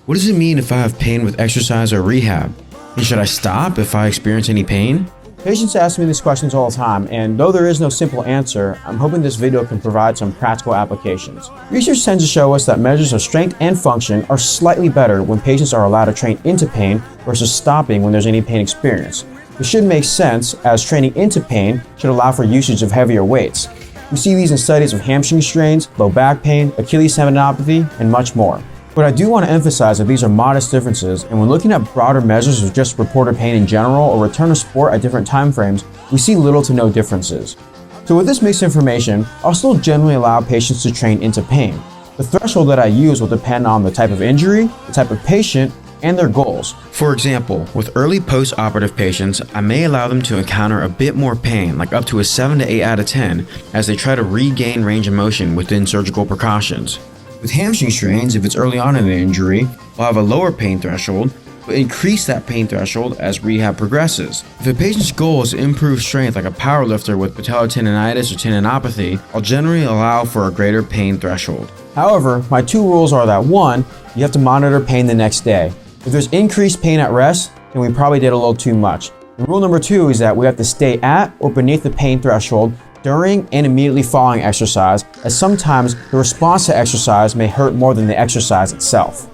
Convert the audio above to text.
What does it mean if I have pain with exercise or rehab? And should I stop if I experience any pain? Patients ask me these questions all the time, and though there is no simple answer, I'm hoping this video can provide some practical applications. Research tends to show us that measures of strength and function are slightly better when patients are allowed to train into pain versus stopping when there's any pain experienced. This should make sense, as training into pain should allow for usage of heavier weights. We see these in studies of hamstring strains, low back pain, Achilles tendinopathy, and much more. But I do want to emphasize that these are modest differences, and when looking at broader measures of just reported pain in general or return to sport at different time frames, we see little to no differences. So with this mixed information, I'll still generally allow patients to train into pain. The threshold that I use will depend on the type of injury, the type of patient, and their goals. For example, with early post-operative patients, I may allow them to encounter a bit more pain, like up to a 7 to 8 out of 10, as they try to regain range of motion within surgical precautions. With hamstring strains, if it's early on in the injury, we'll have a lower pain threshold, but increase that pain threshold as rehab progresses. If a patient's goal is to improve strength like a powerlifter with patellar tendonitis or tendinopathy, I'll generally allow for a greater pain threshold. However, my two rules are that 1, you have to monitor pain the next day. If there's increased pain at rest, then we probably did a little too much. And rule number 2 is that we have to stay at or beneath the pain threshold during and immediately following exercise, as sometimes the response to exercise may hurt more than the exercise itself.